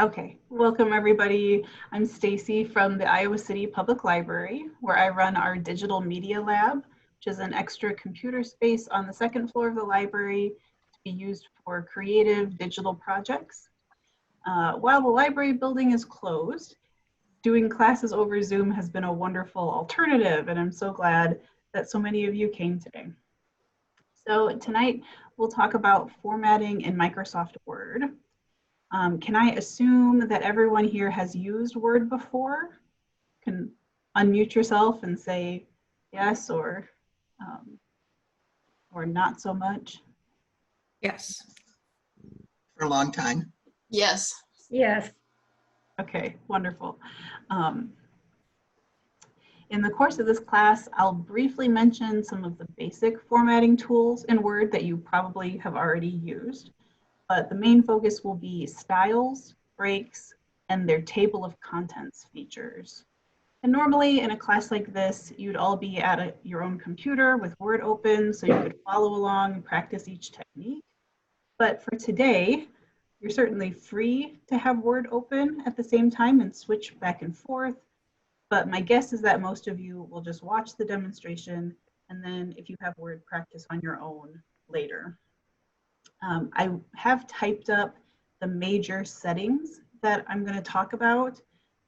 Okay, welcome everybody. I'm Stacy from the Iowa City Public Library, where I run our digital media lab, which is an extra computer space on the second floor of the library to be used for creative digital projects. While the library building is closed, doing classes over Zoom has been a wonderful alternative, and I'm so glad that so many of you came today. So tonight we'll talk about formatting in Microsoft Word. Can I assume that everyone here has used Word before? Can unmute yourself and say yes or not so much? Yes. For a long time. Yes. Yes. Okay, wonderful. In the course of this class, I'll briefly mention some of the basic formatting tools in Word that you probably have already used. But the main focus will be styles, breaks, and their table of contents features. And normally in a class like this, you'd all be at your own computer with Word open so you could follow along and practice each technique. But for today, you're certainly free to have Word open at the same time and switch back and forth. But my guess is that most of you will just watch the demonstration, and then if you have Word, practice on your own later. I have typed up the major settings that I'm going to talk about,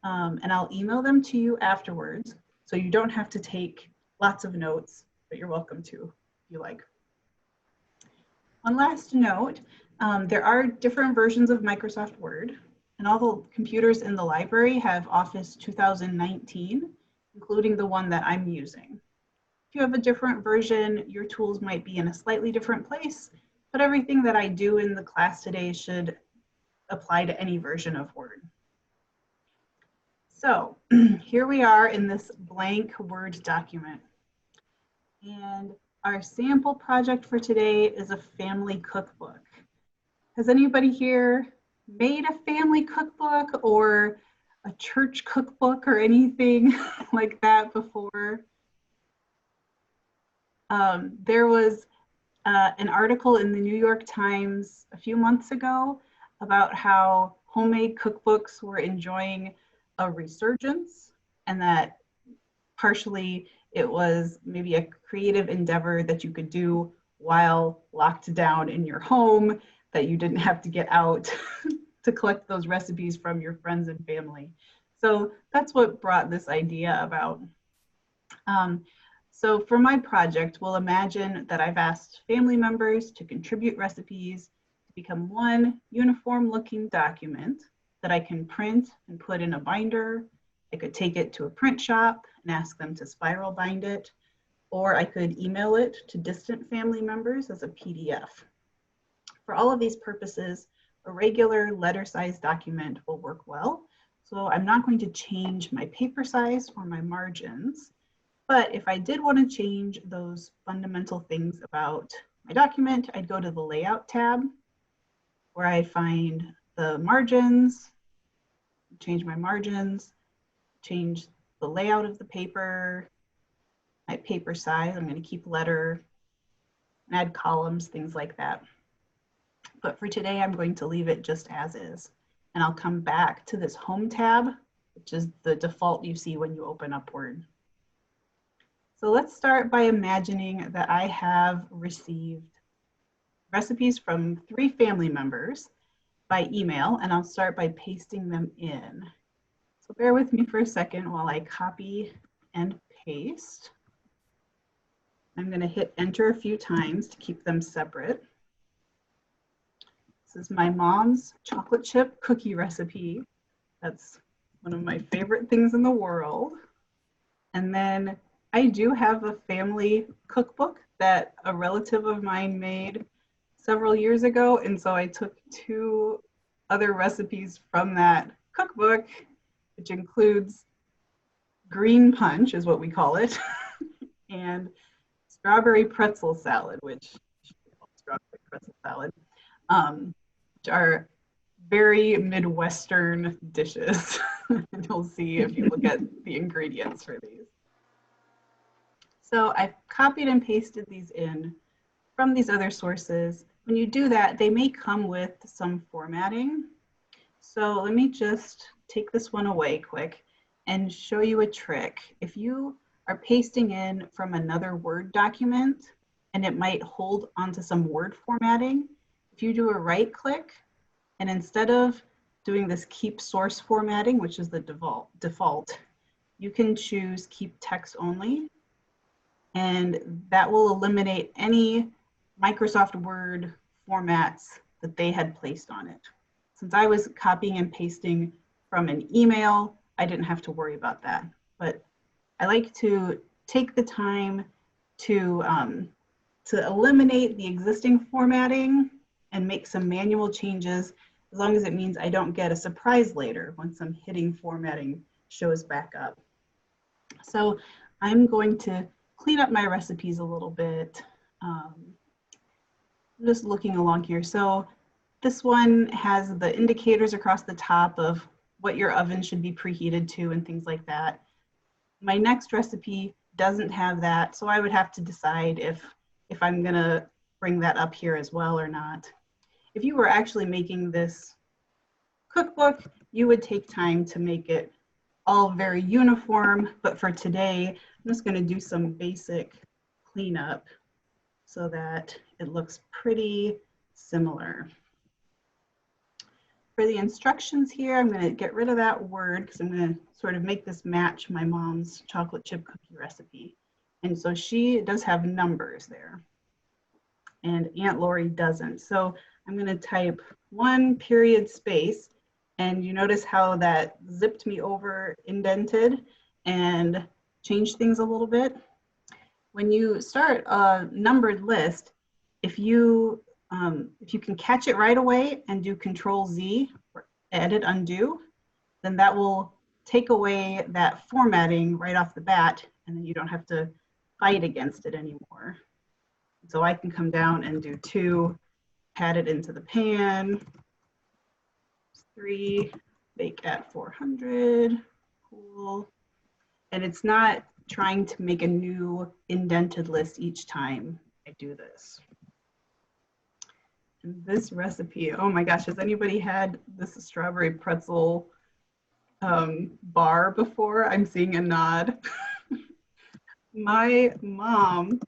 and I'll email them to you afterwards. So you don't have to take lots of notes, but you're welcome to if you like. One last note, there are different versions of Microsoft Word, and all the computers in the library have Office 2019, including the one that I'm using. If you have a different version, your tools might be in a slightly different place, but everything that I do in the class today should apply to any version of Word. So here we are in this blank Word document. And our sample project for today is a family cookbook. Has anybody here made a family cookbook or a church cookbook or anything like that before? There was an article in the New York Times a few months ago about how homemade cookbooks were enjoying a resurgence, and that partially it was maybe a creative endeavor that you could do while locked down in your home, that you didn't have to get out to collect those recipes from your friends and family. So that's what brought this idea about. So for my project, we'll imagine that I've asked family members to contribute recipes to become one uniform looking document that I can print and put in a binder. I could take it to a print shop and ask them to spiral bind it, or I could email it to distant family members as a PDF. For all of these purposes, a regular letter-sized document will work well. So I'm not going to change my paper size or my margins. But if I did want to change those fundamental things about my document, I'd go to the Layout tab, where I find the margins, change my margins, change the layout of the paper, my paper size. I'm going to keep letter, add columns, things like that. But for today, I'm going to leave it just as is. And I'll come back to this Home tab, which is the default you see when you open up Word. So let's start by imagining that I have received recipes from 3 family members by email, and I'll start by pasting them in. So bear with me for a second while I copy and paste. I'm going to hit enter a few times to keep them separate. This is my mom's chocolate chip cookie recipe. That's one of my favorite things in the world. And then I do have a family cookbook that a relative of mine made several years ago, and so I took 2 other recipes from that cookbook, which includes green punch, is what we call it, and strawberry pretzel salad, which strawberry pretzel salad, which are very Midwestern dishes. And you'll see if you look at the ingredients for these. So I've copied and pasted these in from these other sources. When you do that, they may come with some formatting. So let me just take this one away quick and show you a trick. If you are pasting in from another Word document and it might hold onto some word formatting, if you do a right click and instead of doing this keep source formatting, which is the default, you can choose keep text only, and that will eliminate any Microsoft Word formats that they had placed on it. Since I was copying and pasting from an email, I didn't have to worry about that. But I like to take the time to eliminate the existing formatting and make some manual changes, as long as it means I don't get a surprise later when some hitting formatting shows back up. So I'm going to clean up my recipes a little bit. Just looking along here. So this one has the indicators across the top of what your oven should be preheated to and things like that. My next recipe doesn't have that, so I would have to decide if I'm gonna bring that up here as well or not. If you were actually making this cookbook, you would take time to make it all very uniform, but for today, I'm just gonna do some basic cleanup so that it looks pretty similar. For the instructions here, I'm gonna get rid of that word because I'm gonna sort of make this match my mom's chocolate chip cookie recipe. And so she does have numbers there and Aunt Lori doesn't. So I'm gonna type 1 period space, and you notice how that zipped me over, indented, and changed things a little bit. When you start a numbered list, if you can catch it right away and do Control Z, or edit undo, then that will take away that formatting right off the bat, and then you don't have to fight against it anymore. So I can come down and do 2, add it into the pan, 3, bake at 400, cool. And it's not trying to make a new indented list each time I do this. And this recipe, oh my gosh, has anybody had this strawberry pretzel bar before? I'm seeing a nod. My mom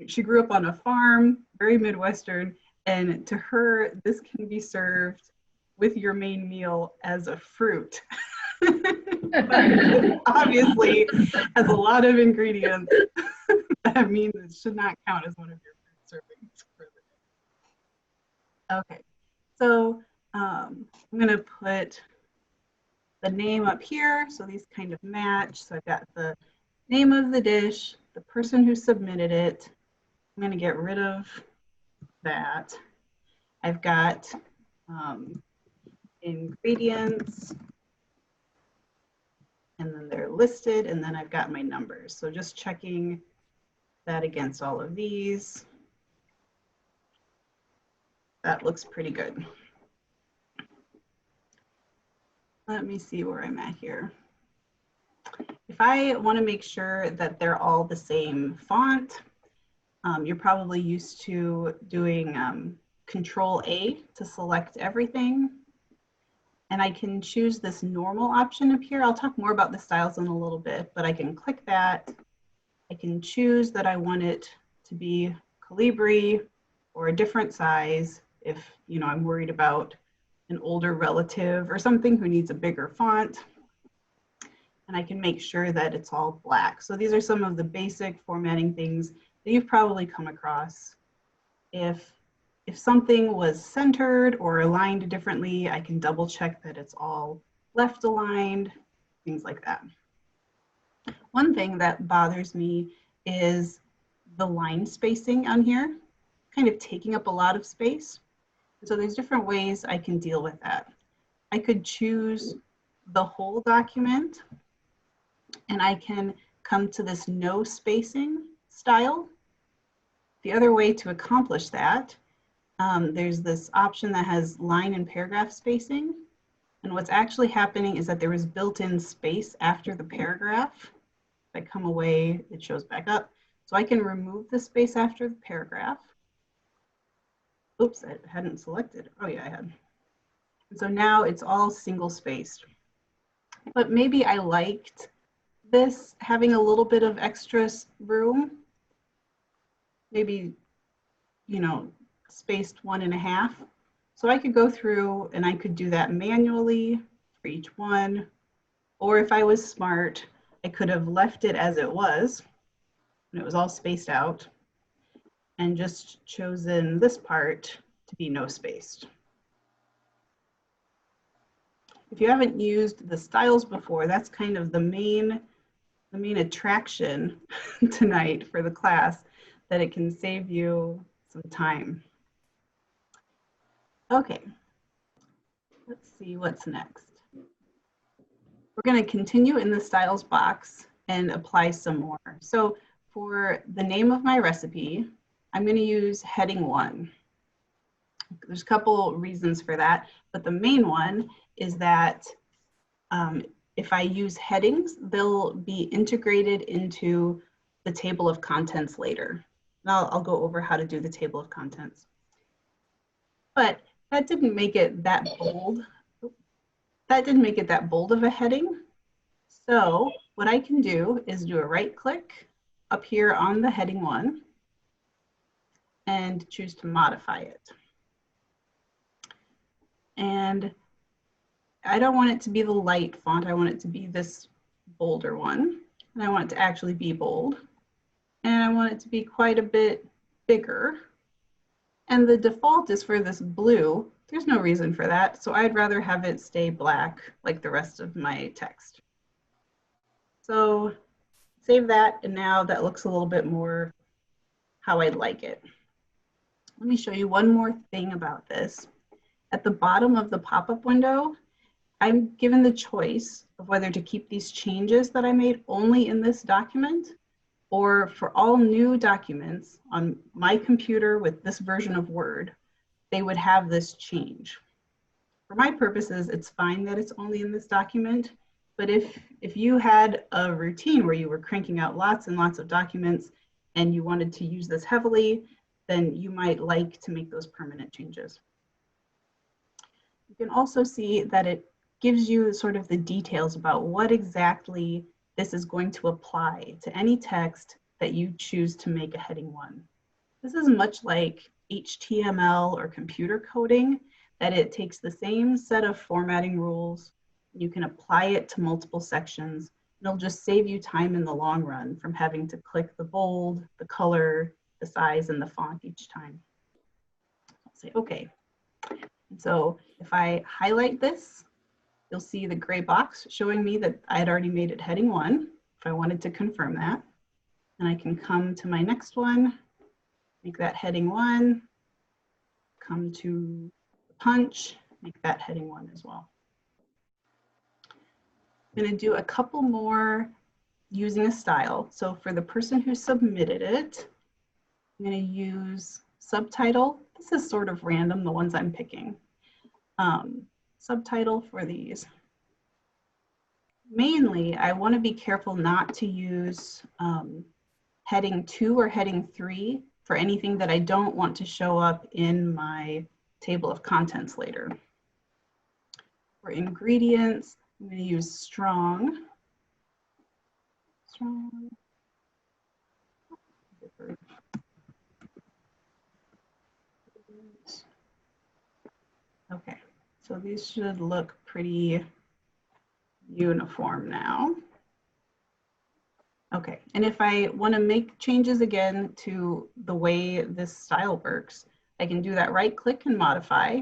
she grew up on a farm, very Midwestern, and to her, this can be served with your main meal as a fruit. Obviously has a lot of ingredients. That means it should not count as one of your fruit servings for the day. Okay, so I'm gonna put the name up here so these kind of match. So I've got the name of the dish, the person who submitted it. I'm gonna get rid of that. I've got ingredients, and then they're listed, and then I've got my numbers. So just checking that against all of these. That looks pretty good. Let me see where I'm at here. If I want to make sure that they're all the same font, you're probably used to doing Control A to select everything. And I can choose this normal option up here. I'll talk more about the styles in a little bit, but I can click that. I can choose that I want it to be Calibri or a different size if I'm worried about an older relative or something who needs a bigger font. And I can make sure that it's all black. So these are some of the basic formatting things that you've probably come across. If something was centered or aligned differently, I can double check that it's all left aligned, things like that. One thing that bothers me is the line spacing on here, kind of taking up a lot of space. So there's different ways I can deal with that. I could choose the whole document, and I can come to this no spacing style. The other way to accomplish that, there's this option that has line and paragraph spacing. And what's actually happening is that there is built-in space after the paragraph. If I come away, it shows back up. So I can remove the space after the paragraph. Oops, I hadn't selected. Oh yeah, I had. And so now it's all single spaced. But maybe I liked this having a little bit of extra room, maybe, you know, spaced 1.5. So I could go through and I could do that manually for each one. Or if I was smart, I could have left it as it was, and it was all spaced out, and just chosen this part to be no spaced. If you haven't used the styles before, that's kind of the main attraction tonight for the class, that it can save you some time. Okay, let's see what's next. We're going to continue in the styles box and apply some more. So for the name of my recipe, I'm going to use heading 1. There's a couple reasons for that, but the main one is that if I use headings, they'll be integrated into the table of contents later. And I'll go over how to do the table of contents. But that didn't make it that bold. That didn't make it that bold of a heading. So what I can do is do a right click up here on the heading 1 and choose to modify it. And I don't want it to be the light font. I want it to be this bolder one. And I want it to actually be bold. And I want it to be quite a bit bigger. And the default is for this blue. There's no reason for that. So I'd rather have it stay black like the rest of my text. So save that. And now that looks a little bit more how I'd like it. Let me show you one more thing about this. At the bottom of the pop-up window, I'm given the choice of whether to keep these changes that I made only in this document, or for all new documents on my computer with this version of Word, they would have this change. For my purposes, it's fine that it's only in this document, but if you had a routine where you were cranking out lots and lots of documents and you wanted to use this heavily, then you might like to make those permanent changes. You can also see that it gives you sort of the details about what exactly this is going to apply to any text that you choose to make a heading 1. This is much like HTML or computer coding, that it takes the same set of formatting rules. You can apply it to multiple sections, and it'll just save you time in the long run from having to click the bold, the color, the size, and the font each time. I'll say, okay. And so if I highlight this, you'll see the gray box showing me that I had already made it heading 1, if I wanted to confirm that. And I can come to my next one, make that heading 1, come to the punch, make that heading 1 as well. I'm going to do a couple more using a style. So for the person who submitted it, I'm going to use subtitle. This is sort of random, the ones I'm picking. Subtitle for these. Mainly, I want to be careful not to use heading 2 or heading 3 for anything that I don't want to show up in my table of contents later. For ingredients, I'm going to use strong. Strong. Okay, so these should look pretty uniform now. Okay, and if I want to make changes again to the way this style works, I can do that right click and modify,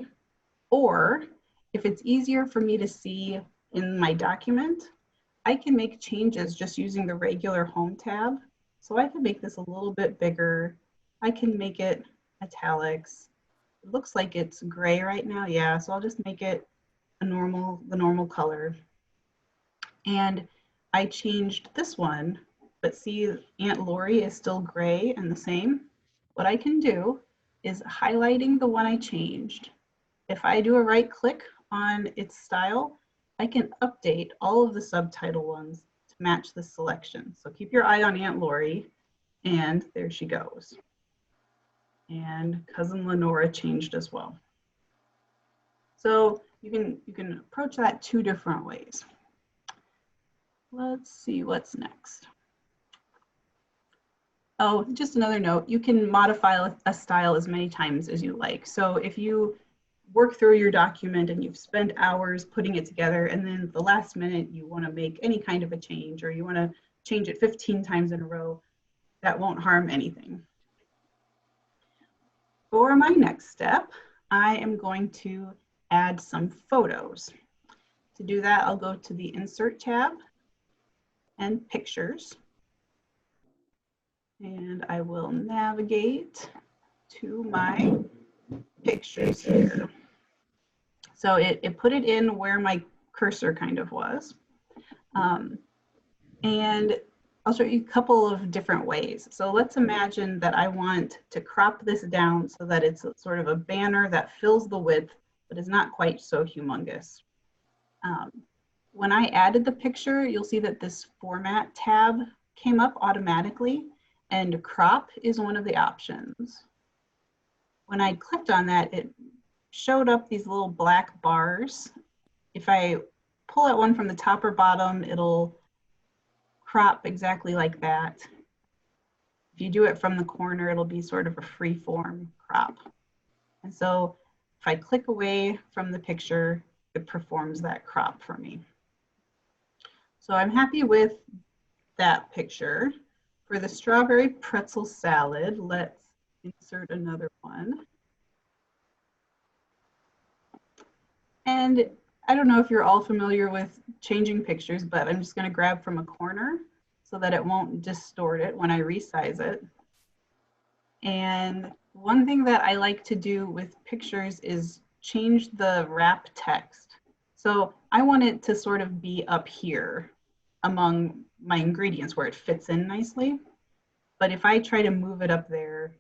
or if it's easier for me to see in my document, I can make changes just using the regular home tab. So I can make this a little bit bigger. I can make it italics. It looks like it's gray right now. Yeah, so I'll just make it the normal color. And I changed this one, but see Aunt Lori is still gray and the same. What I can do is highlighting the one I changed. If I do a right click on its style, I can update all of the subtitle ones to match the selection. So keep your eye on Aunt Lori, and there she goes. And Cousin Lenora changed as well. So you can approach that two different ways. Let's see what's next. Oh, just another note, you can modify a style as many times as you like. So if you work through your document and you've spent hours putting it together, and then the last minute you want to make any kind of a change, or you want to change it 15 times in a row, that won't harm anything. For my next step, I am going to add some photos. To do that, I'll go to the Insert tab and Pictures. And I will navigate to my pictures here. So it put it in where my cursor kind of was. And I'll show you a couple of different ways. So let's imagine that I want to crop this down so that it's sort of a banner that fills the width, but is not quite so humongous. When I added the picture, you'll see that this Format tab came up automatically, and crop is one of the options. When I clicked on that, it showed up these little black bars. If I pull at one from the top or bottom, it'll crop exactly like that. If you do it from the corner, it'll be sort of a free form crop. And so if I click away from the picture, it performs that crop for me. So I'm happy with that picture. For the strawberry pretzel salad, let's insert another one. And I don't know if you're all familiar with changing pictures, but I'm just going to grab from a corner so that it won't distort it when I resize it. And one thing that I like to do with pictures is change the wrap text. So I want it to sort of be up here among my ingredients where it fits in nicely. But if I try to move it up there,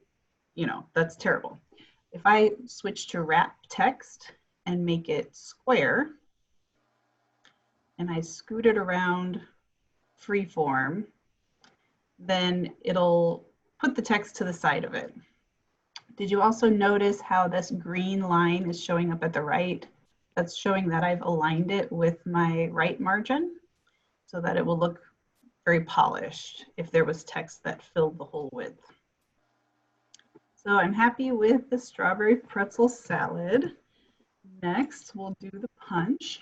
you know, that's terrible. If I switch to wrap text and make it square, and I scoot it around freeform, then it'll put the text to the side of it. Did you also notice how this green line is showing up at the right? That's showing that I've aligned it with my right margin so that it will look very polished if there was text that filled the whole width. So I'm happy with the strawberry pretzel salad. Next, we'll do the punch.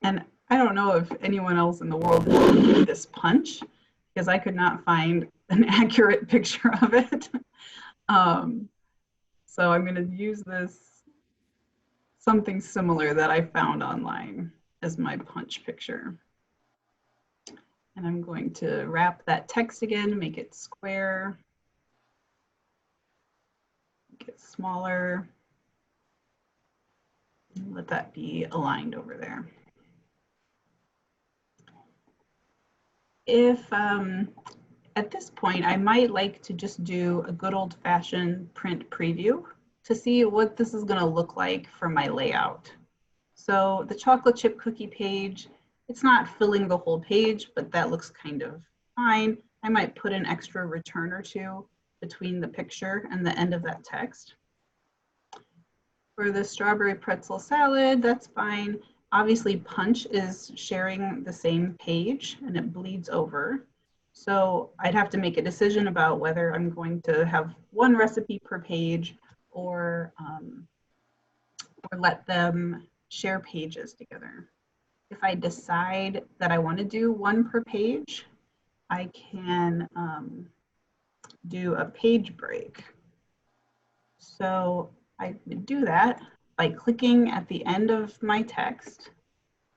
And I don't know if anyone else in the world did this punch, because I could not find an accurate picture of it. So I'm going to use this, something similar that I found online as my punch picture. And I'm going to wrap that text again, make it square, make it smaller, and let that be aligned over there. If at this point, I might like to just do a good old-fashioned print preview to see what this is going to look like for my layout. So the chocolate chip cookie page, it's not filling the whole page, but that looks kind of fine. I might put an extra return or two between the picture and the end of that text. For the strawberry pretzel salad, that's fine. Obviously, punch is sharing the same page and it bleeds over. So I'd have to make a decision about whether I'm going to have one recipe per page or let them share pages together. If I decide that I want to do one per page, I can do a page break. So I would do that by clicking at the end of my text,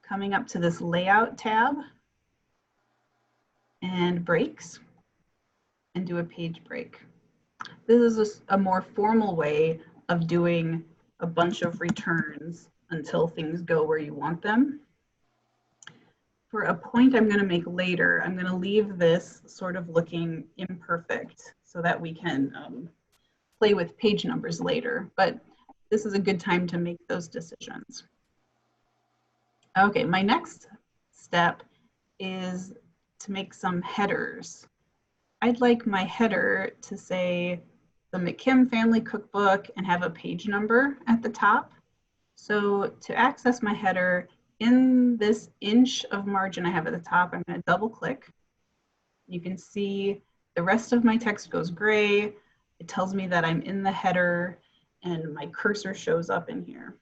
coming up to this layout tab and breaks, and do a page break. This is a more formal way of doing a bunch of returns until things go where you want them. For a point I'm going to make later, I'm going to leave this sort of looking imperfect so that we can play with page numbers later, but this is a good time to make those decisions. Okay, my next step is to make some headers. I'd like my header to say the McKim Family Cookbook and have a page number at the top. So to access my header, in this inch of margin I have at the top, I'm going to double click. You can see the rest of my text goes gray. It tells me that I'm in the header and my cursor shows up in here.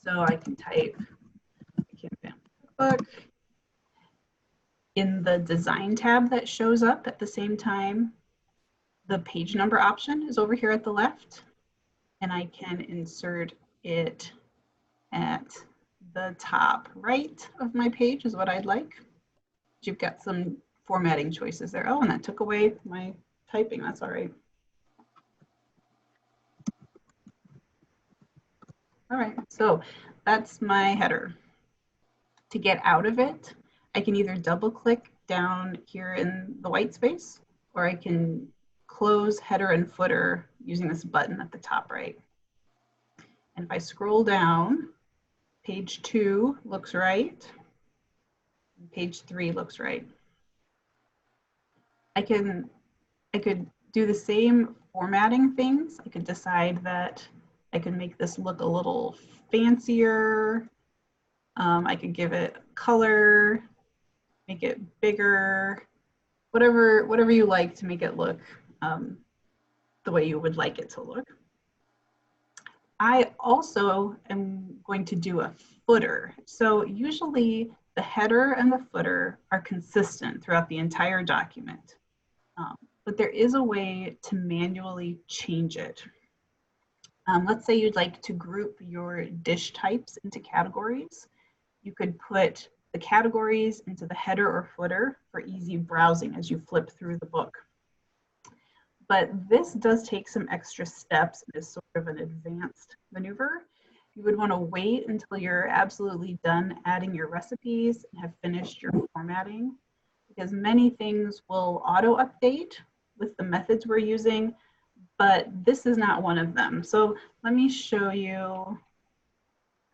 So I can type McKim Family Cookbook. In the design tab that shows up at the same time, the page number option is over here at the left, and I can insert it at the top right of my page is what I'd like. You've got some formatting choices there. Oh, and that took away my typing. That's all right. All right, so that's my header. To get out of it, I can either double click down here in the white space, or I can close header and footer using this button at the top right. And if I scroll down, page 2 looks right, and page 3 looks right. I could do the same formatting things. I could decide that I could make this look a little fancier. I could give it color, make it bigger, whatever you like to make it look the way you would like it to look. I also am going to do a footer. So usually the header and the footer are consistent throughout the entire document, but there is a way to manually change it. Let's say you'd like to group your dish types into categories. You could put the categories into the header or footer for easy browsing as you flip through the book. But this does take some extra steps and is sort of an advanced maneuver. You would want to wait until you're absolutely done adding your recipes and have finished your formatting, because many things will auto-update with the methods we're using, but this is not one of them. So let me show you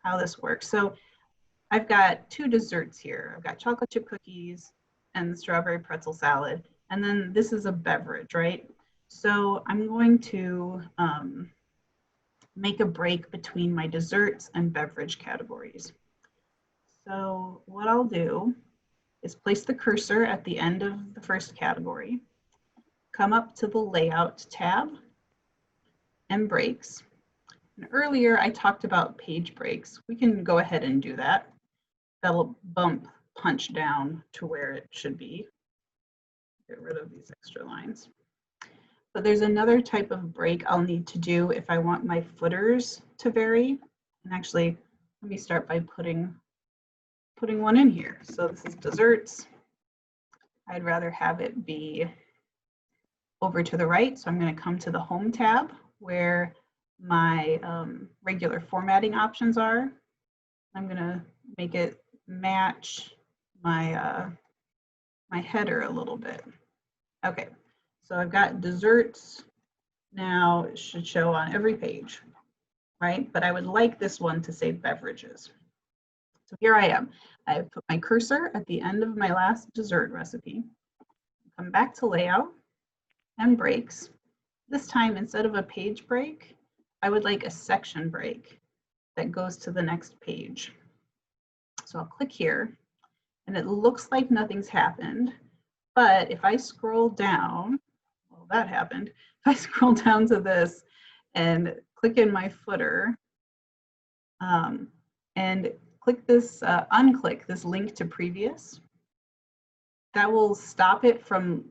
how this works. So I've got 2 desserts here. I've got chocolate chip cookies and the strawberry pretzel salad. And then this is a beverage, right? So I'm going to make a break between my desserts and beverage categories. So what I'll do is place the cursor at the end of the first category, come up to the layout tab and breaks. And earlier I talked about page breaks. We can go ahead and do that. That'll bump punch down to where it should be. Get rid of these extra lines. But there's another type of break I'll need to do if I want my footers to vary. And actually, let me start by putting one in here. So this is desserts. I'd rather have it be over to the right. So I'm going to come to the Home tab where my regular formatting options are. I'm going to make it match my my header a little bit. Okay, so I've got desserts. Now it should show on every page, right? But I would like this one to say beverages. So here I am. I've put my cursor at the end of my last dessert recipe. Come back to layout and breaks. This time, instead of a page break, I would like a section break that goes to the next page. So I'll click here, and it looks like nothing's happened. But if I scroll down, well, that happened. If I scroll down to this and click in my footer and click this, unclick this link to previous, that will stop it from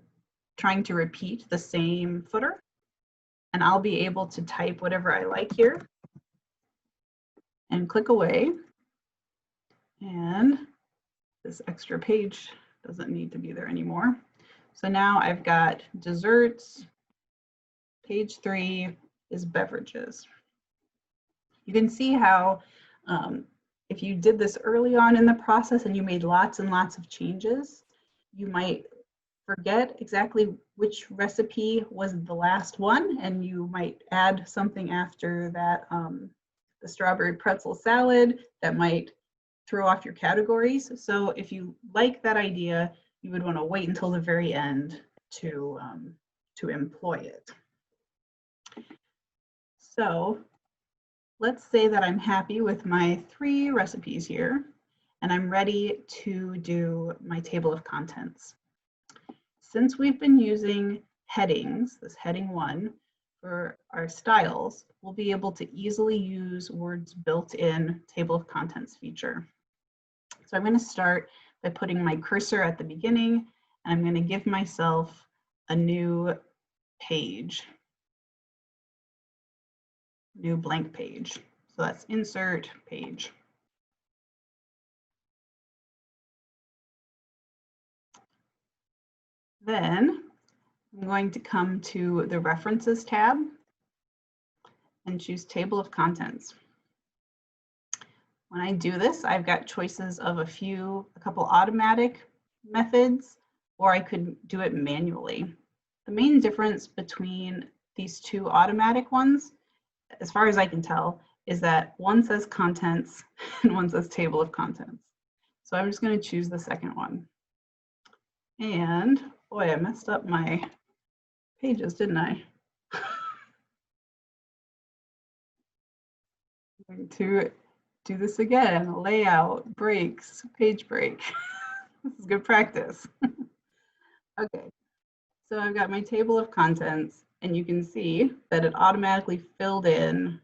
trying to repeat the same footer. And I'll be able to type whatever I like here and click away. And this extra page doesn't need to be there anymore. So now I've got desserts. Page 3 is beverages. You can see how if you did this early on in the process and you made lots and lots of changes, you might forget exactly which recipe was the last one, and you might add something after that, the strawberry pretzel salad, that might throw off your categories. So if you like that idea, you would want to wait until the very end to employ it. So let's say that I'm happy with my 3 recipes here, and I'm ready to do my table of contents. Since we've been using headings, this heading 1, for our styles, we'll be able to easily use Word's built-in table of contents feature. So I'm going to start by putting my cursor at the beginning, and I'm going to give myself a new page, new blank page. So that's insert page. Then I'm going to come to the References tab and choose Table of Contents. When I do this, I've got choices of a couple automatic methods, or I could do it manually. The main difference between these 2 automatic ones, as far as I can tell, is that one says contents and one says table of contents. So I'm just going to choose the second one. And boy, I messed up my pages, didn't I? I'm going to do this again. Layout, breaks, page break. This is good practice. Okay, so I've got my table of contents, and you can see that it automatically filled in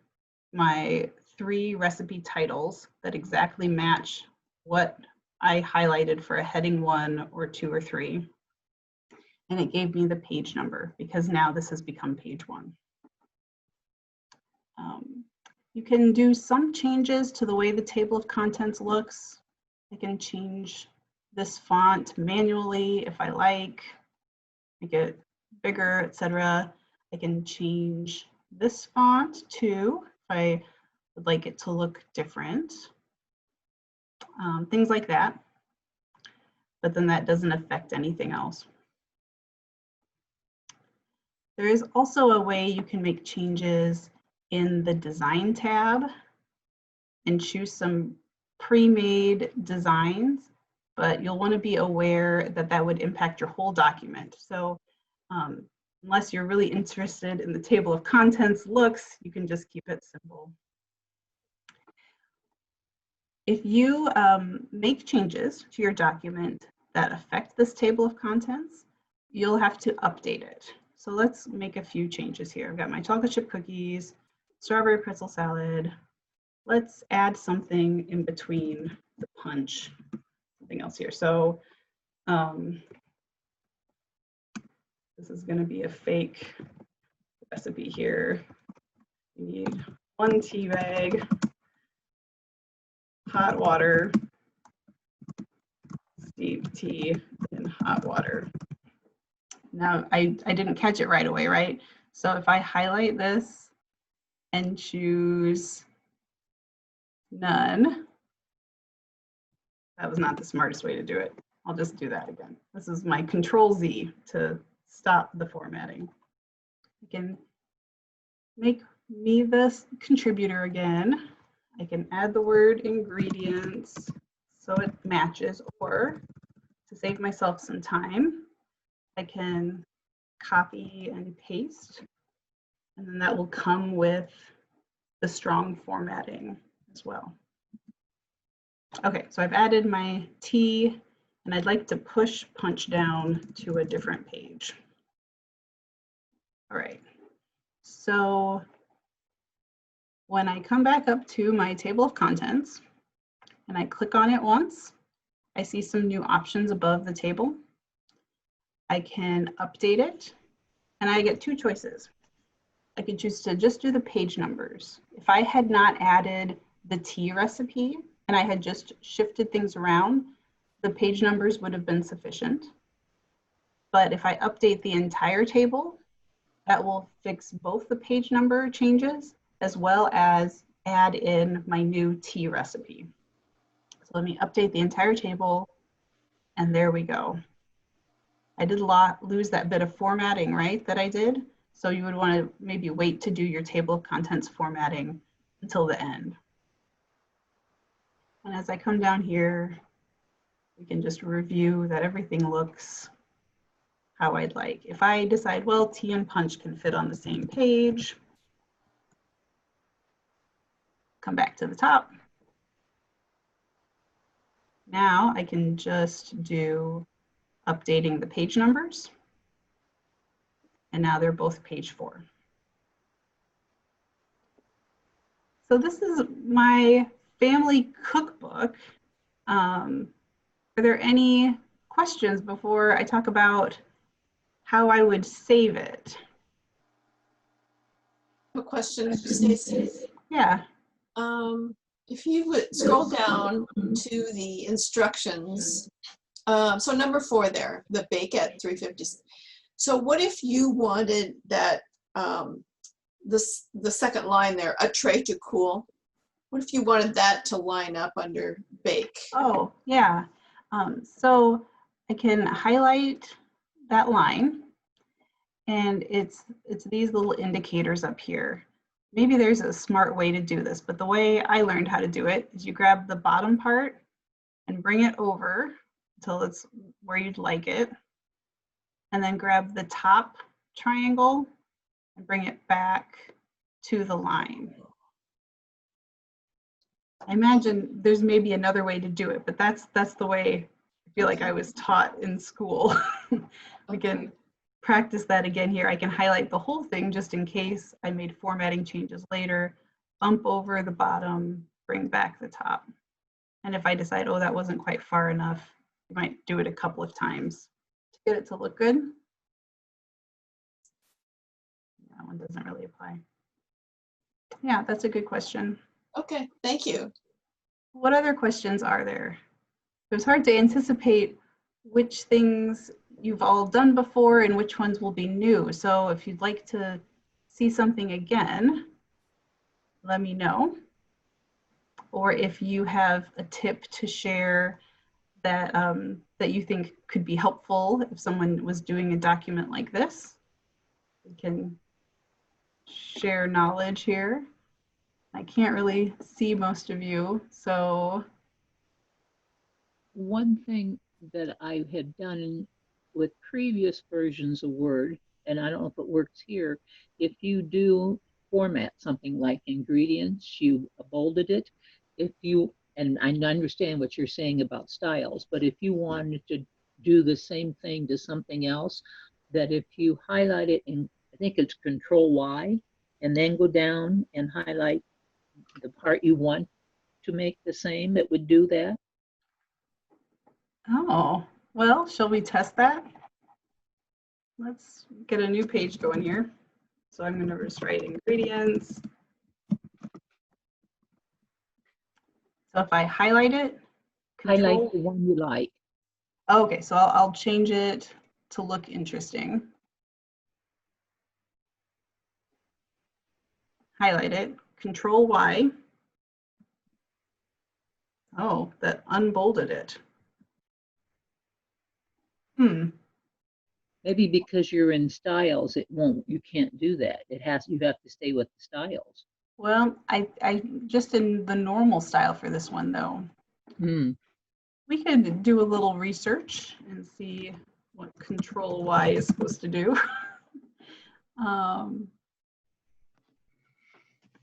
my 3 recipe titles that exactly match what I highlighted for a heading 1 or 2 or 3. And it gave me the page number because now this has become page 1. You can do some changes to the way the table of contents looks. I can change this font manually if I like, make it bigger, etc. I can change this font too if I would like it to look different. Things like that. But then that doesn't affect anything else. There is also a way you can make changes in the Design tab and choose some pre-made designs, but you'll want to be aware that that would impact your whole document. So unless you're really interested in the table of contents looks, you can just keep it simple. If you make changes to your document that affect this table of contents, you'll have to update it. So let's make a few changes here. I've got my chocolate chip cookies, strawberry pretzel salad. Let's add something in between the punch, something else here. So this is going to be a fake recipe here. You need 1 tea bag, hot water, steep tea in hot water. Now, I didn't catch it right away, right? So if I highlight this and choose none, that was not the smartest way to do it. I'll just do that again. This is my Control-Z to stop the formatting. I can make me this contributor again. I can add the word ingredients so it matches, or to save myself some time, I can copy and paste, and then that will come with the strong formatting as well. Okay, so I've added my T, and I'd like to push punch down to a different page. All right, so when I come back up to my table of contents and I click on it once, I see some new options above the table. I can update it, and I get 2 choices. I could choose to just do the page numbers. If I had not added the tea recipe and I had just shifted things around, the page numbers would have been sufficient. But if I update the entire table, that will fix both the page number changes as well as add in my new tea recipe. So let me update the entire table, and there we go. I did lose that bit of formatting, right, that I did. So you would want to maybe wait to do your table of contents formatting until the end. And as I come down here, we can just review that everything looks how I'd like. If I decide, well, tea and punch can fit on the same page, come back to the top. Now I can just do updating the page numbers. And now they're both page 4. So this is my family cookbook. Are there any questions before I talk about how I would save it? A question, Stacey. Yeah. If you would scroll down to the instructions, so number 4 there, the bake at 350. So what if you wanted that, the second line there, a tray to cool? What if you wanted that to line up under bake? Oh, yeah. So I can highlight that line, and it's these little indicators up here. Maybe there's a smart way to do this, but the way I learned how to do it is you grab the bottom part and bring it over until it's where you'd like it, and then grab the top triangle and bring it back to the line. I imagine there's maybe another way to do it, but that's the way I feel like I was taught in school. We can practice that again here. I can highlight the whole thing just in case I made formatting changes later, bump over the bottom, bring back the top. And if I decide, oh, that wasn't quite far enough, I might do it a couple of times to get it to look good. That one doesn't really apply. Yeah, that's a good question. Okay, thank you. What other questions are there? It was hard to anticipate which things you've all done before and which ones will be new. So if you'd like to see something again, let me know. Or if you have a tip to share that, that you think could be helpful if someone was doing a document like this, we can share knowledge here. I can't really see most of you, so. One thing that I had done with previous versions of Word, and I don't know if it works here, if you do format something like ingredients, you bolded it. If you, and I understand what you're saying about styles, but if you wanted to do the same thing to something else, that if you highlight it in, I think it's Control Y, and then go down and highlight the part you want to make the same, it would do that. Oh, well, shall we test that? Let's get a new page going here. So I'm going to just write ingredients. So if I highlight it, Highlight the one you like. Okay, so I'll change it to look interesting. Highlight it, Control Y. Oh, that unbolded it. Maybe because you're in styles, it won't. You can't do that. You have to stay with the styles. Well, I just in the normal style for this one though. We could do a little research and see what Control Y is supposed to do.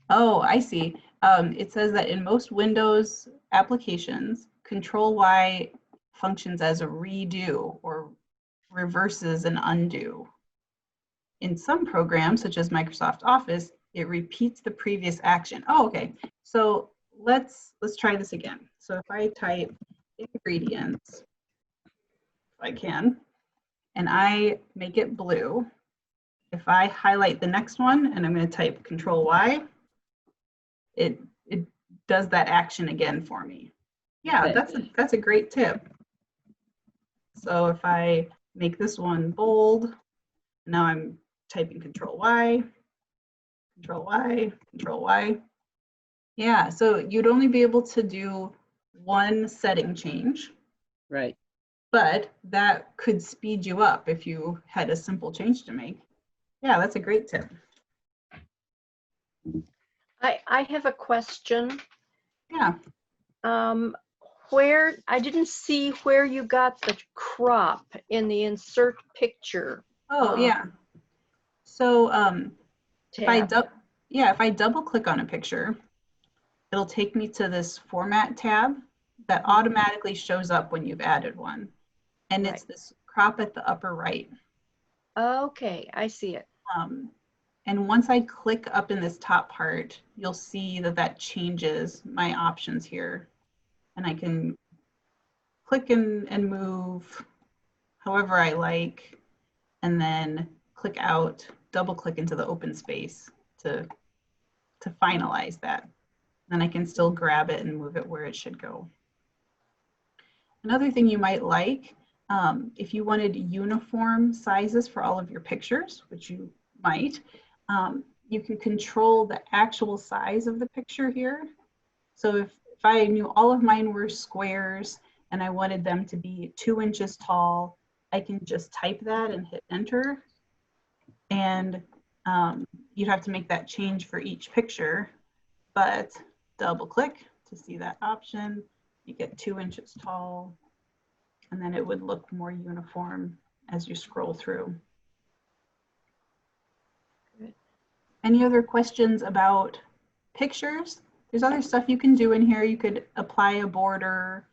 Oh, I see. It says that in most Windows applications, Control Y functions as a redo or reverses an undo. In some programs, such as Microsoft Office, it repeats the previous action. Oh, okay. So let's try this again. So if I type ingredients, if I can, and I make it blue, if I highlight the next one and I'm going to type Control Y, it does that action again for me. Yeah, Okay. that's a great tip. So if I make this one bold, now I'm typing Control Y, Control Y, Control Y. Yeah, so you'd only be able to do one setting change. Right. But that could speed you up if you had a simple change to make. Yeah, that's a great tip. I have a question. Yeah. Where, I didn't see where you got the crop in the insert picture. Oh, yeah. So if I tab. if I double click on a picture, it'll take me to this format tab that automatically shows up when you've added one. And it's this crop at the upper right. Okay, I see it. And once I click up in this top part, you'll see that that changes my options here. And I can click and move however I like, and then click out, double click into the open space to finalize that. Then I can still grab it and move it where it should go. Another thing you might like, if you wanted uniform sizes for all of your pictures, which you might, you can control the actual size of the picture here. So if I knew all of mine were squares and I wanted them to be 2 inches tall, I can just type that and hit enter. And you'd have to make that change for each picture, but double click to see that option. You get 2 inches tall, and then it would look more uniform as you scroll through. Good. Any other questions about pictures? There's other stuff you can do in here. You could apply a border.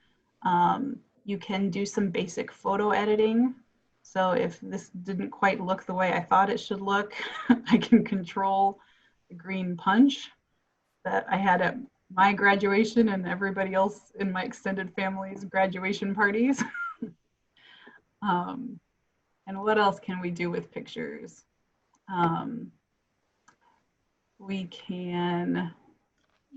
You can do some basic photo editing. So if this didn't quite look the way I thought it should look, I can control the green punch that I had at my graduation and everybody else in my extended family's graduation parties. And what else can we do with pictures? You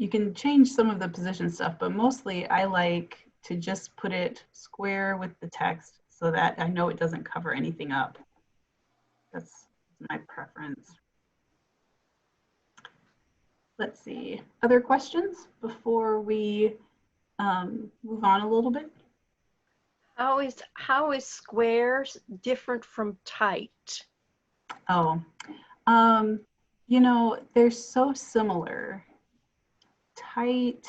can change some of the position stuff, but mostly I like to just put it square with the text so that I know it doesn't cover anything up. That's my preference. Let's see, other questions before we move on a little bit? How is squares different from tight? Oh, you know, they're so similar. Tight,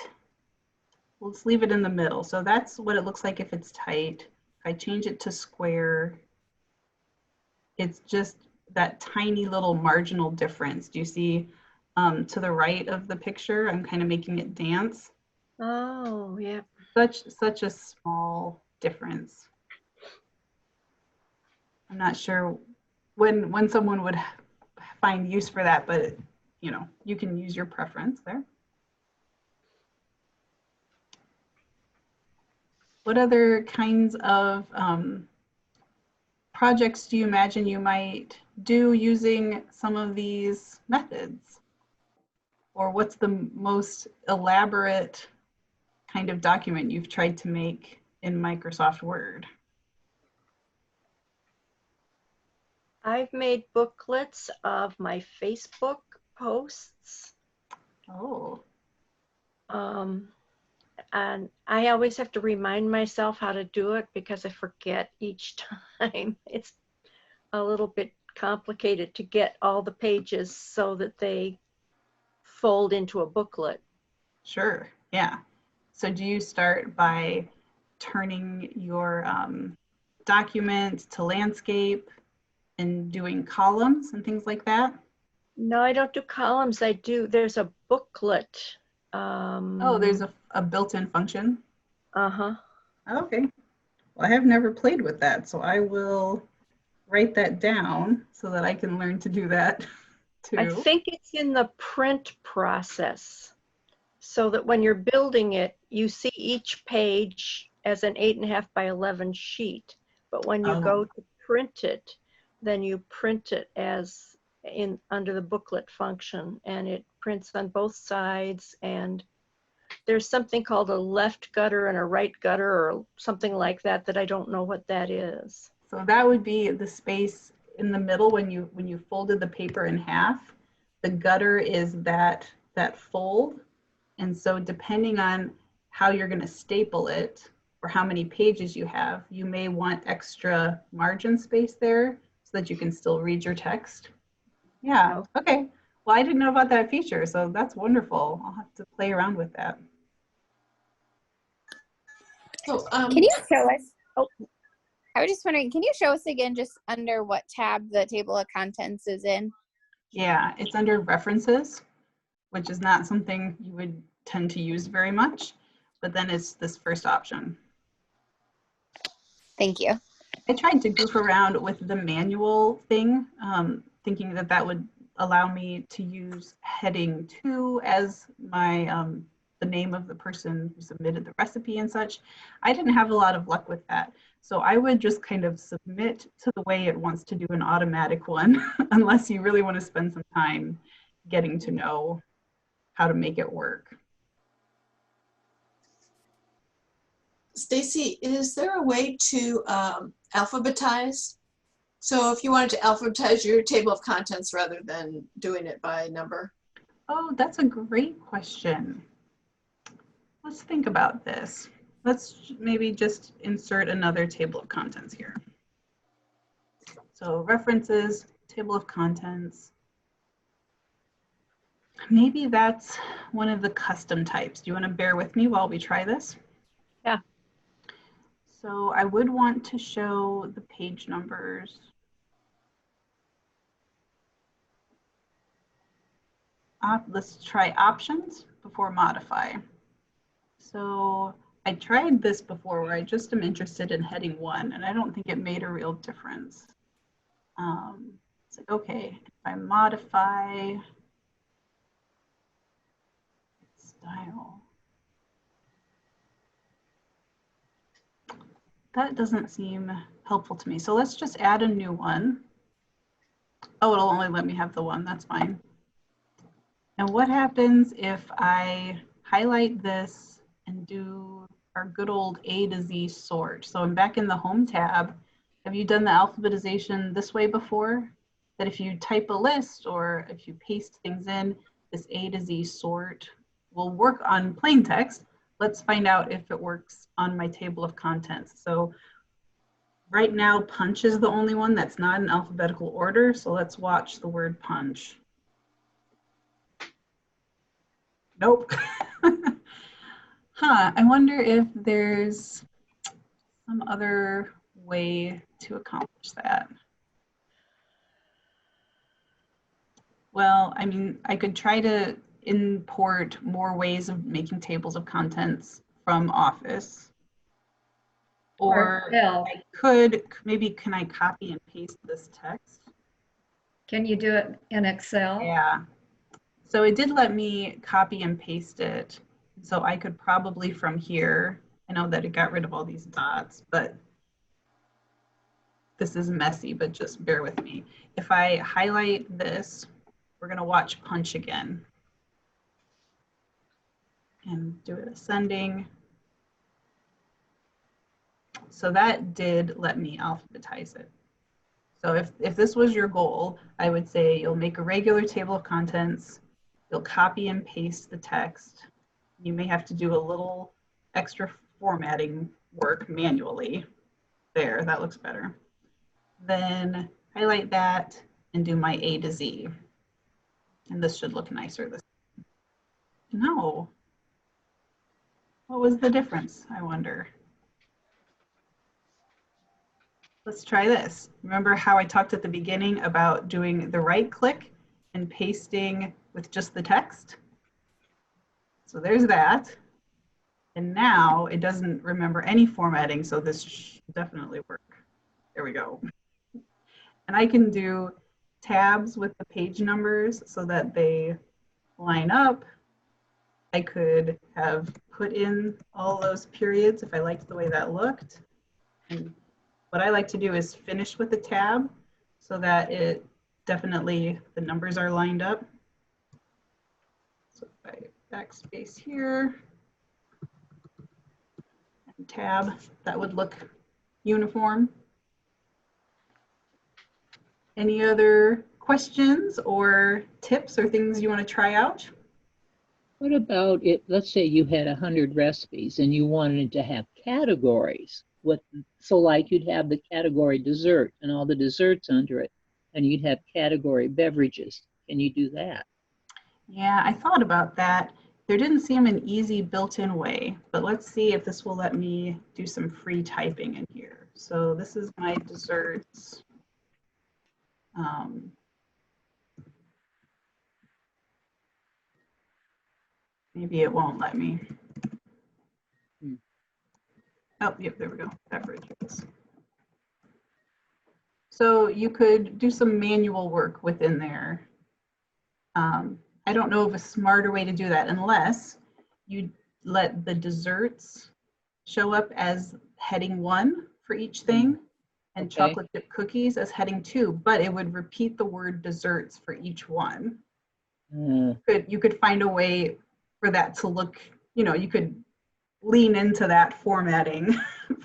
let's leave it in the middle. So that's what it looks like if it's tight. If I change it to square, it's just that tiny little marginal difference. Do you see to the right of the picture? I'm kind of making it dance. Oh, yeah. Such a small difference. I'm not sure when someone would find use for that, but you know, you can use your preference there. What other kinds of projects do you imagine you might do using some of these methods? Or what's the most elaborate kind of document you've tried to make in Microsoft Word? I've made booklets of my Facebook posts. Oh. And I always have to remind myself how to do it because I forget each time. It's a little bit complicated to get all the pages so that they fold into a booklet. Sure, yeah. So do you start by turning your document to landscape and doing columns and things like that? No, I don't do columns. There's a booklet. Oh, there's a built-in function? Uh-huh. Okay. Well, I have never played with that, so I will write that down so that I can learn to do that too. I think it's in the print process, so that when you're building it, you see each page as an 8.5 by 11 sheet. But when you go to print it, then you print it as under the booklet function, and it prints on both sides. And there's something called a left gutter and a right gutter or something like that I don't know what that is. So that would be the space in the middle when you folded the paper in half. The gutter is that fold. And so depending on how you're going to staple it or how many pages you have, you may want extra margin space there so that you can still read your text. Yeah, okay. Well, I didn't know about that feature, so that's wonderful. I'll have to play around with that. So, can you show us? Oh, I was just wondering, can you show us again just under what tab the table of contents is in? Yeah, it's under references, which is not something you would tend to use very much, but then it's this first option. Thank you. I tried to goof around with the manual thing, thinking that that would allow me to use heading 2 as my the name of the person who submitted the recipe and such. I didn't have a lot of luck with that. So I would just kind of submit to the way it wants to do an automatic one, unless you really want to spend some time getting to know how to make it work. Stacy, is there a way to alphabetize? So if you wanted to alphabetize your table of contents rather than doing it by number? Oh, that's a great question. Let's think about this. Let's maybe just insert another table of contents here. So references, table of contents. Maybe that's one of the custom types. Do you want to bear with me while we try this? Yeah. So I would want to show the page numbers. Let's try options before modify. So I tried this before where I just am interested in heading 1, and I don't think it made a real difference. It's like, okay, if I modify style, that doesn't seem helpful to me. So let's just add a new one. Oh, it'll only let me have the one, that's fine. And what happens if I highlight this and do our good old A to Z sort? So I'm back in the Home tab. Have you done the alphabetization this way before? That if you type a list or if you paste things in, this A to Z sort will work on plain text. Let's find out if it works on my table of contents. So right now, punch is the only one that's not in alphabetical order. So let's watch the word punch. Nope. Huh, I wonder if there's some other way to accomplish that. Well, I mean, I could try to import more ways of making tables of contents from Office. Or Bill, I could, maybe can I copy and paste this text? can you do it in Excel? Yeah. So it did let me copy and paste it. So I could probably from here, I know that it got rid of all these dots, but this is messy, but just bear with me. If I highlight this, we're gonna watch punch again. And do it ascending. So that did let me alphabetize it. So if this was your goal, I would say you'll make a regular table of contents, you'll copy and paste the text. You may have to do a little extra formatting work manually. There, that looks better. Then highlight that and do my A to Z. And this should look nicer. No. What was the difference, I wonder? Let's try this. Remember how I talked at the beginning about doing the right click and pasting with just the text? So there's that. And now it doesn't remember any formatting, so this should definitely work. There we go. And I can do tabs with the page numbers so that they line up. I could have put in all those periods if I liked the way that looked. And what I like to do is finish with a tab so that it definitely, the numbers are lined up. So if I backspace here and tab, that would look uniform. Any other questions or tips or things you want to try out? What about it? Let's say you had 100 recipes and you wanted to have categories. So like you'd have the category dessert and all the desserts under it, and you'd have category beverages. Can you do that? Yeah, I thought about that. There didn't seem an easy built-in way, but let's see if this will let me do some free typing in here. So this is my desserts. Maybe it won't let me. Hmm. Oh, yep, there we go. Beverages. So you could do some manual work within there. I don't know of a smarter way to do that unless you let the desserts show up as heading 1 for each thing and Okay. chocolate chip cookies as heading 2, but it would repeat the word desserts for each one. You could find a way for that to look, you could lean into that formatting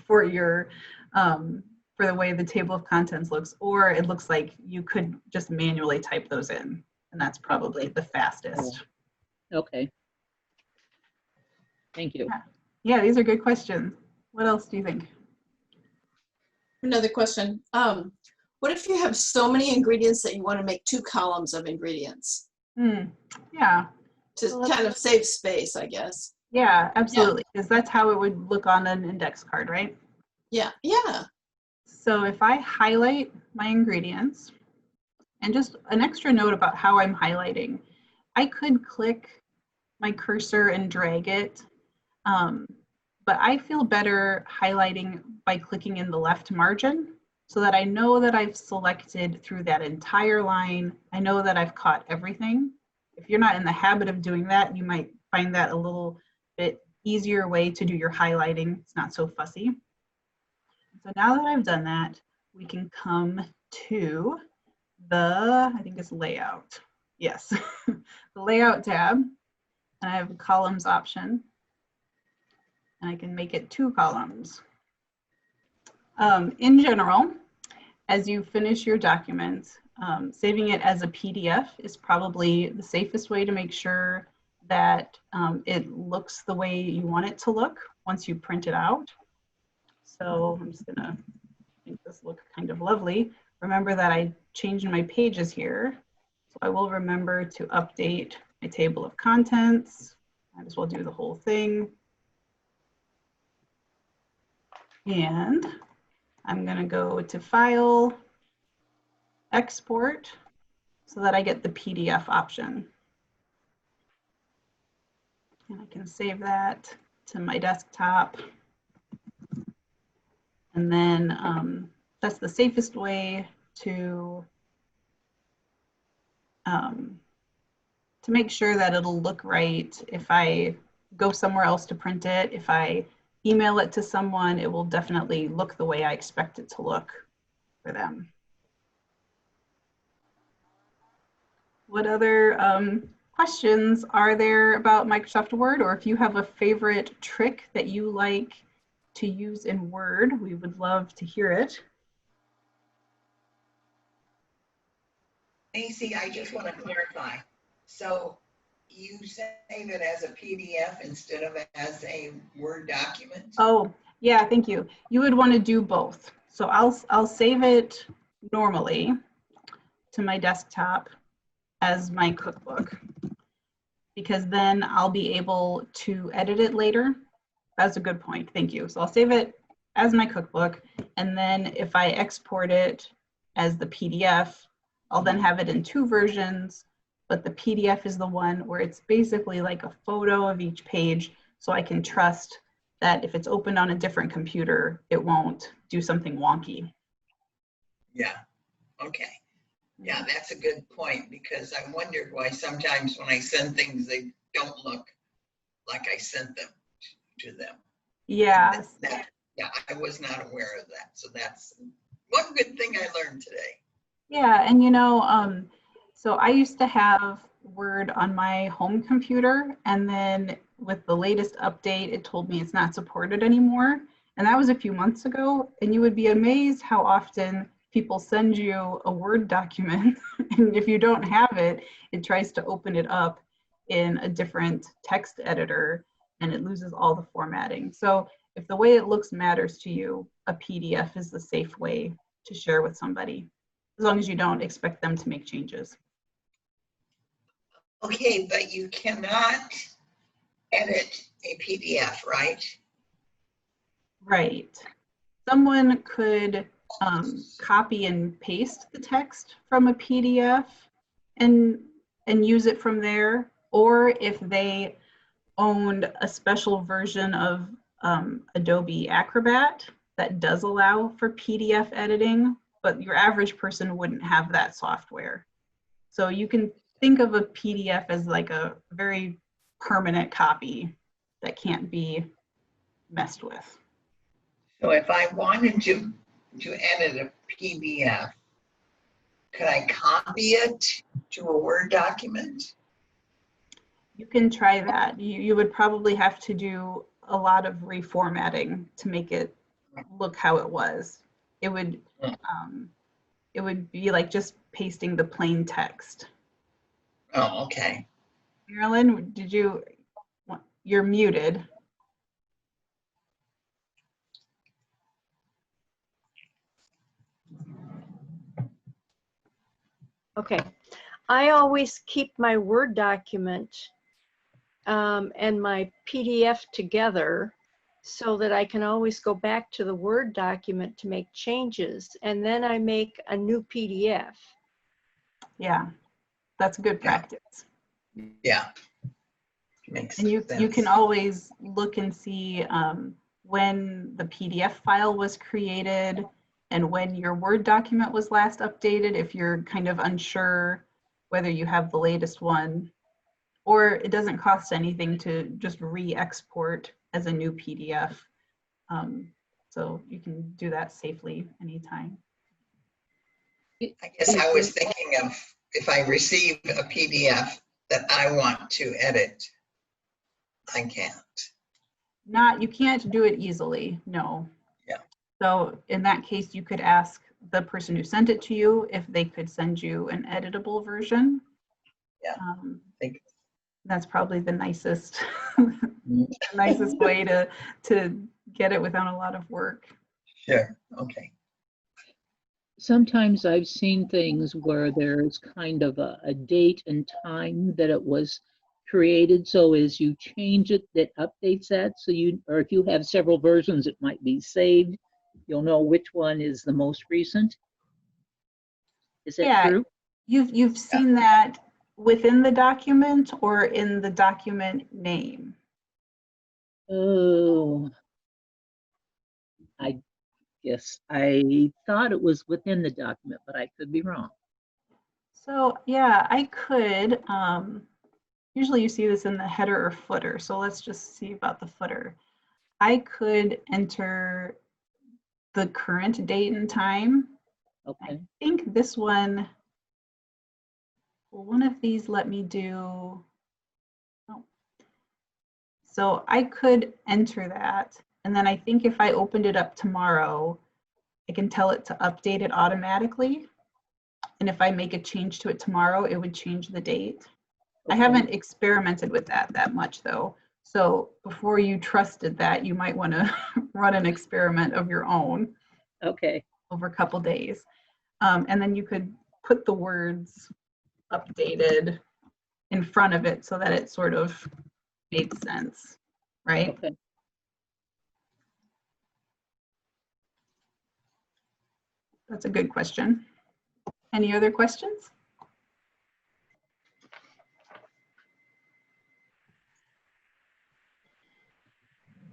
for your for the way the table of contents looks, or it looks like you could just manually type those in, and that's probably the fastest. Okay. Thank you. Yeah, these are good questions. What else do you think? Another question. What if you have so many ingredients that you want to make 2 columns of ingredients Yeah, to Well, kind of save space, I guess? yeah, absolutely, because that's how it would look on an index card, right? Yeah, yeah. So if I highlight my ingredients, and just an extra note about how I'm highlighting, I could click my cursor and drag it, but I feel better highlighting by clicking in the left margin so that I know that I've selected through that entire line. I know that I've caught everything. If you're not in the habit of doing that, you might find that a little bit easier way to do your highlighting. It's not so fussy. So now that I've done that, we can come to the, I think it's layout. Yes, the layout tab. And I have a columns option. And I can make it 2 columns. In general, as you finish your document, saving it as a PDF is probably the safest way to make sure that it looks the way you want it to look once you print it out. So I'm just gonna make this look kind of lovely. Remember that I changed my pages here. So I will remember to update my table of contents. Might as well do the whole thing. And I'm gonna go to File, Export, so that I get the PDF option. And I can save that to my desktop. And then that's the safest way to make sure that it'll look right. If I go somewhere else to print it, if I email it to someone, it will definitely look the way I expect it to look for them. What other questions are there about Microsoft Word? Or if you have a favorite trick that you like to use in Word, we would love to hear it. Macy, I just want to clarify. So you save it as a PDF instead of as a Word document? Oh, yeah, thank you. You would want to do both. So I'll save it normally to my desktop as my cookbook, because then I'll be able to edit it later. That's a good point. Thank you. So I'll save it as my cookbook, and then if I export it as the PDF, I'll then have it in 2 versions, but the PDF is the one where it's basically like a photo of each page, so I can trust that if it's opened on a different computer, it won't do something wonky. Yeah, okay. Yeah, that's a good point, because I wondered why sometimes when I send things, they don't look like I sent them to them. Yeah. Yeah, I was not aware of that. So that's one good thing I learned today. Yeah, and so I used to have Word on my home computer, and then with the latest update, it told me it's not supported anymore. And that was a few months ago, and you would be amazed how often people send you a Word document, and if you don't have it, it tries to open it up in a different text editor, and it loses all the formatting. So if the way it looks matters to you, a PDF is the safe way to share with somebody, as long as you don't expect them to make changes. Okay, but you cannot edit a PDF, right? Right. Someone could copy and paste the text from a PDF and use it from there, or if they owned a special version of Adobe Acrobat that does allow for PDF editing, but your average person wouldn't have that software. So you can think of a PDF as like a very permanent copy that can't be messed with. So if I wanted to edit a PDF, could I copy it to a Word document? You can try that. You would probably have to do a lot of reformatting to make it look how it was. It would be like just pasting the plain text. Oh, okay. Marilyn, you're muted. Okay. I always keep my Word document and my PDF together so that I can always go back to the Word document to make changes, and then I make a new PDF. Yeah, that's good practice. Yeah. Makes And you sense. can always look and see when the PDF file was created and when your Word document was last updated, if you're kind of unsure whether you have the latest one. Or it doesn't cost anything to just re-export as a new PDF. So you can do that safely anytime. I guess I was thinking of if I receive a PDF that I want to edit, I can't. You can't do it easily, no. Yeah. So in that case, you could ask the person who sent it to you if they could send you an editable version. Yeah. That's probably the nicest nicest way to get it without a lot of work. Sure. Okay. Sometimes I've seen things where there's kind of a date and time that it was created. So as you change it, that updates that. So or if you have several versions, it might be saved. You'll know which one is the most recent. Is that true? You've seen that within the document or in the document name? Oh, I guess I thought it was within the document, but I could be wrong. So yeah, I could. Usually you see this in the header or footer. So let's just see about the footer. I could enter the current date and time. Okay. I think this one of these let me do. Oh. So I could enter that. And then I think if I opened it up tomorrow, I can tell it to update it automatically. And if I make a change to it tomorrow, it would change the date. Okay. I haven't experimented with that much though. So before you trusted that, you might want to run an experiment of your own. Okay. Over a couple days. And then you could put the words updated in front of it so that it sort of made sense, right? Okay. That's a good question. Any other questions?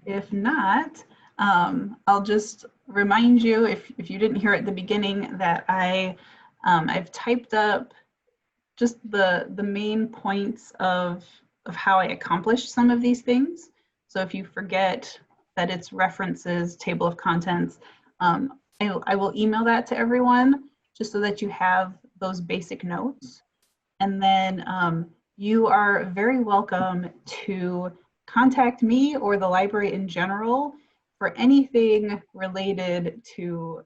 If not, I'll just remind you, if you didn't hear at the beginning, that I've typed up just the main points of how I accomplish some of these things. So if you forget that it's references, table of contents, I will email that to everyone just so that you have those basic notes. And then you are very welcome to contact me or the library in general for anything related to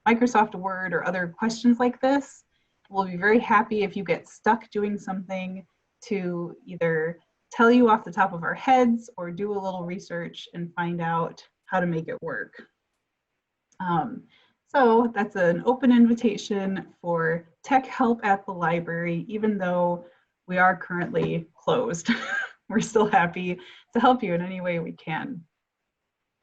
Microsoft Word or other questions like this. We'll be very happy if you get stuck doing something to either tell you off the top of our heads or do a little research and find out how to make it work. So that's an open invitation for tech help at the library, even though we are currently closed. We're still happy to help you in any way we can.